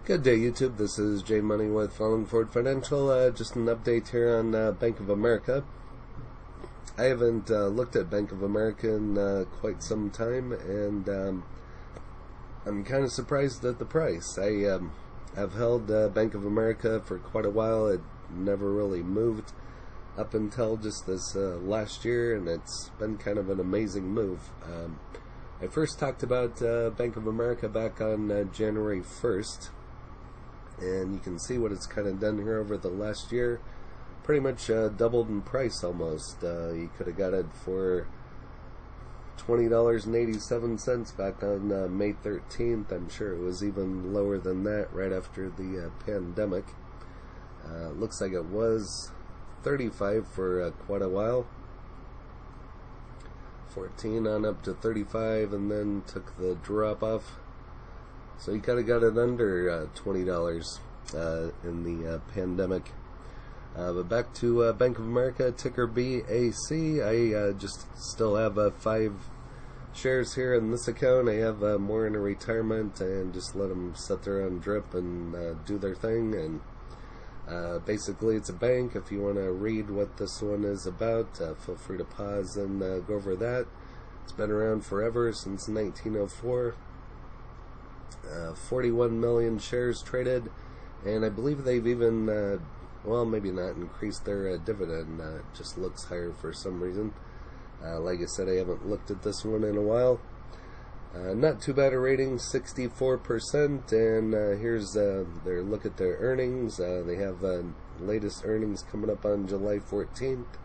Good day, YouTube. This is Jay Money with Falling Forward Financial. Just an update here on Bank of America. I haven't looked at Bank of America in quite some time, and I'm kind of surprised at the price. I have held Bank of America for quite a while. It never really moved up until just this last year, and it's been kind of an amazing move. I first talked about Bank of America back on January 1st. And you can see what it's kind of done here over the last year. Pretty much doubled in price almost. You could have got it for $20.87 back on May 13th. I'm sure it was even lower than that right after the pandemic. Looks like it was 35 for quite a while. 14 on up to 35, and then took the drop off. So you kind of got it under $20 in the pandemic. But back to Bank of America, ticker BAC. I just still have 5 shares here in this account. I have more in a retirement, and just let them sit there on drip and do their thing. And basically, it's a bank. If you want to read what this one is about, feel free to pause and go over that. It's been around forever, since 1904. 41 million shares traded, and I believe they've even, well, maybe not increased their dividend. It just looks higher for some reason. Like I said, I haven't looked at this one in a while. Not too bad a rating, 64%, and here's their look at their earnings. They have latest earnings coming up on July 14th.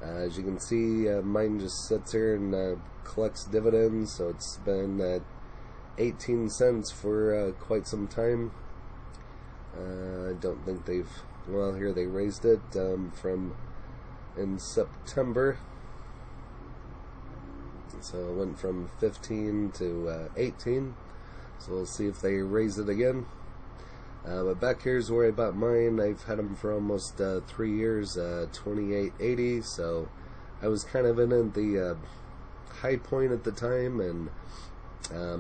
As you can see, mine just sits here and collects dividends, so it's been 18 cents for quite some time. I don't think they've, well, here they raised it from in September, so it went from 15 to 18, so we'll see if they raise it again. But back here's where I bought mine. I've had them for almost 3 years, $28.80, so I was kind of in at the high point at the time, and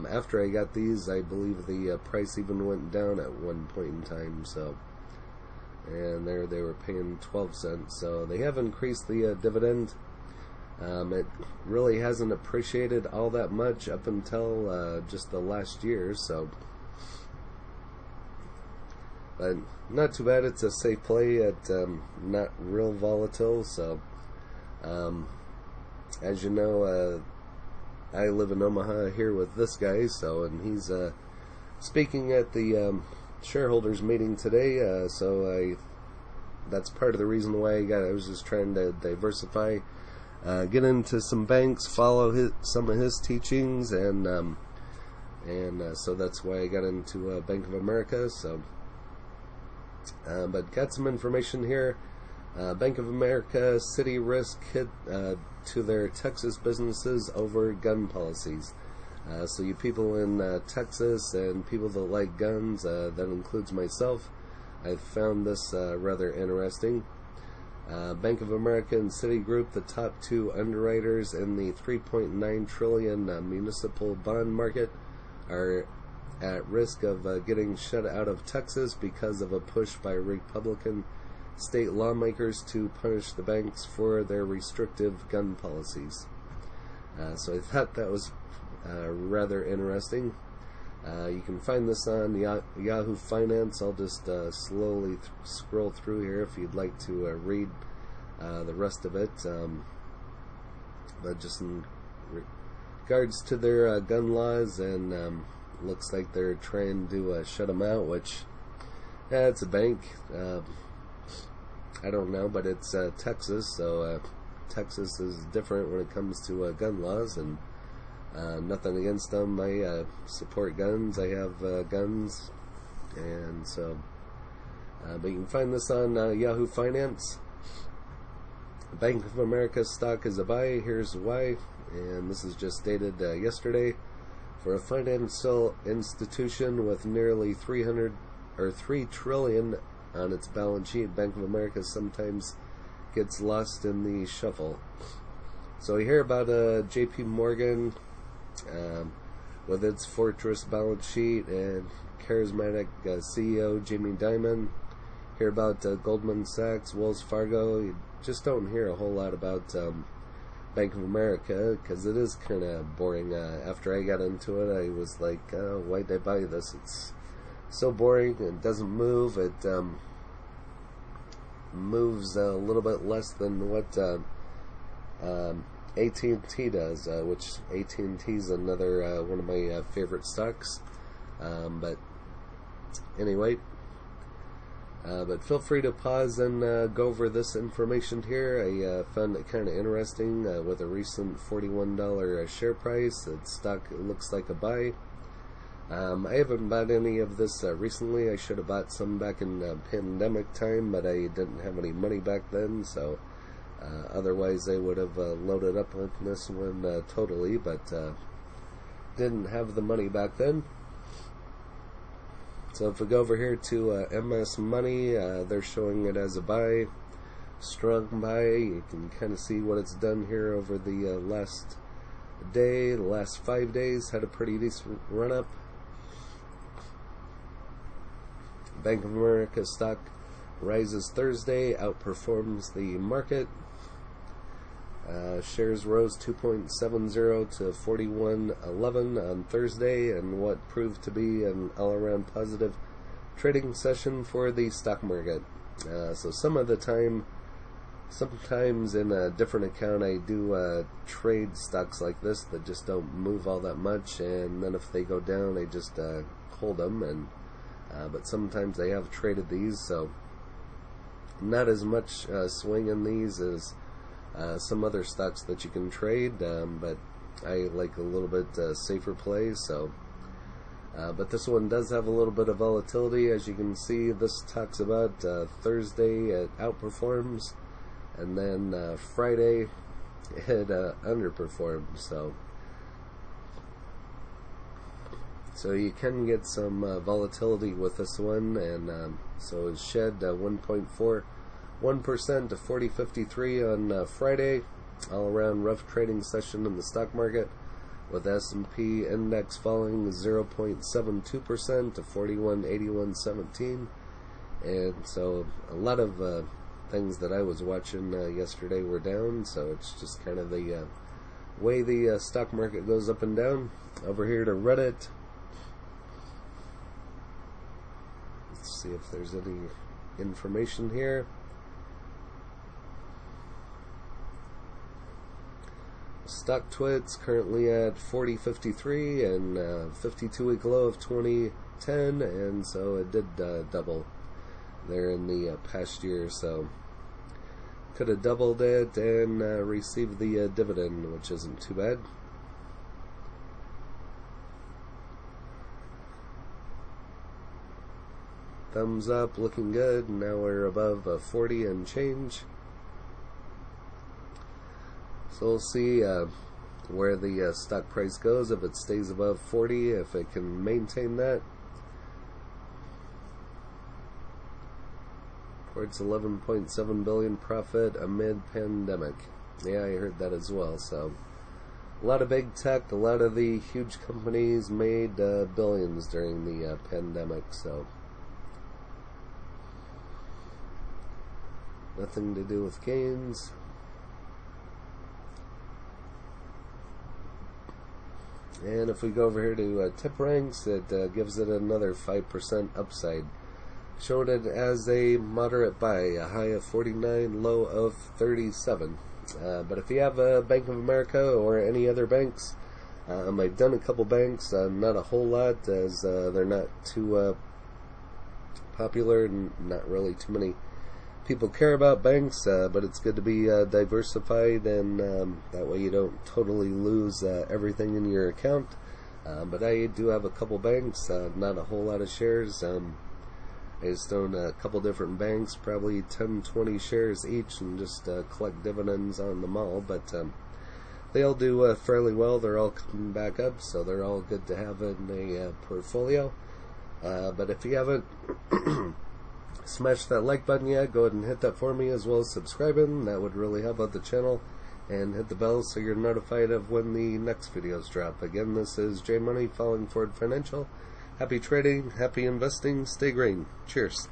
after I got these, I believe the price even went down at one point in time. So, and there they were paying 12 cents. So they have increased the dividend. It really hasn't appreciated all that much up until just the last year. So, but not too bad. It's a safe play at not real volatile. So, as you know, I live in Omaha here with this guy, so, and he's speaking at the shareholders meeting today, so that's part of the reason why I was just trying to diversify, get into some banks, follow some of his teachings, and so that's why I got into Bank of America. So, but got some information here. Bank of America city risk hit to their Texas businesses over gun policies. So you people in Texas and people that like guns, that includes myself, I found this rather interesting. Bank of America and Citigroup, the top 2 underwriters in the $3.9 trillion municipal bond market, are at risk of getting shut out of Texas because of a push by Republican state lawmakers to punish the banks for their restrictive gun policies. So I thought that was rather interesting. You can find this on Yahoo Finance. I'll just slowly scroll through here if you'd like to read the rest of it. But just in regards to their gun laws, and looks like they're trying to shut them out, which, it's a bank. I don't know, but it's Texas, so Texas is different when it comes to gun laws, and nothing against them. I support guns. I have guns, and so, but you can find this on Yahoo Finance. Bank of America stock is a buy. Here's why, and this is just dated yesterday. For a financial institution with nearly 3 trillion on its balance sheet, Bank of America sometimes gets lost in the shuffle. So we hear about JP Morgan with its fortress balance sheet and charismatic CEO Jamie Dimon. Hear about Goldman Sachs, Wells Fargo. You just don't hear a whole lot about Bank of America, because it is kind of boring. After I got into it, I was like, why did I buy this? It's so boring. It doesn't move. It moves a little bit less than what AT&T does, which AT&T is another one of my favorite stocks. But anyway, but feel free to pause and go over this information here. I found it kind of interesting with a recent $41 share price. The stock looks like a buy. I haven't bought any of this recently. I should have bought some back in pandemic time, but I didn't have any money back then, so otherwise I would have loaded up on this one totally, but didn't have the money back then. So if we go over here to MS Money, they're showing it as a buy, strong buy. You can kind of see what it's done here over the last day. The last 5 days had a pretty decent run up. Bank of America stock rises Thursday, outperforms the market. Shares rose 2.70 to 41.11 on Thursday, and what proved to be an all-around positive trading session for the stock market. So some of the time, sometimes in a different account, I do trade stocks like this that just don't move all that much, and then if they go down, I just hold them. And but sometimes I have traded these, so not as much swing in these as some other stocks that you can trade, but I like a little bit safer play. So, but this one does have a little bit of volatility. As you can see, this talks about Thursday it outperforms, and then Friday it underperforms. So you can get some volatility with this one, and so it shed 1.41% to 40.53 on Friday. All around rough trading session in the stock market, with S&P index falling 0.72% to 41.8117. And so a lot of things that I was watching yesterday were down. So it's just kind of the way the stock market goes up and down. Over here to Reddit. Let's see if there's any information here. Stock twits currently at 40.53 and 52-week low of 2010, and so it did double there in the past year. So could have doubled it and received the dividend, which isn't too bad. Thumbs up, looking good. Now we're above 40 and change. So we'll see where the stock price goes, if it stays above 40, if it can maintain that. Reports 11.7 billion profit amid pandemic. Yeah, I heard that as well. So a lot of big tech, a lot of the huge companies made billions during the pandemic. So nothing to do with gains. And if we go over here to tip ranks, it gives it another 5% upside. Showed it as a moderate buy, a high of 49, low of 37. But if you have a Bank of America or any other banks, I've done a couple banks, not a whole lot, as they're not too popular and not really too many people care about banks, but it's good to be diversified, and that way you don't totally lose everything in your account. But I do have a couple banks, not a whole lot of shares. I just own a couple different banks, probably 10-20 shares each, and just collect dividends on them all. But they all do fairly well. They're all coming back up, so they're all good to have in a portfolio. But if you haven't smash that like button yet, go ahead and hit that for me, as well as subscribing. That would really help out the channel. and hit the bell so you're notified of when the next videos drop. Again, this is J Money, Falling Forward Financial. Happy trading, happy investing, stay green. Cheers.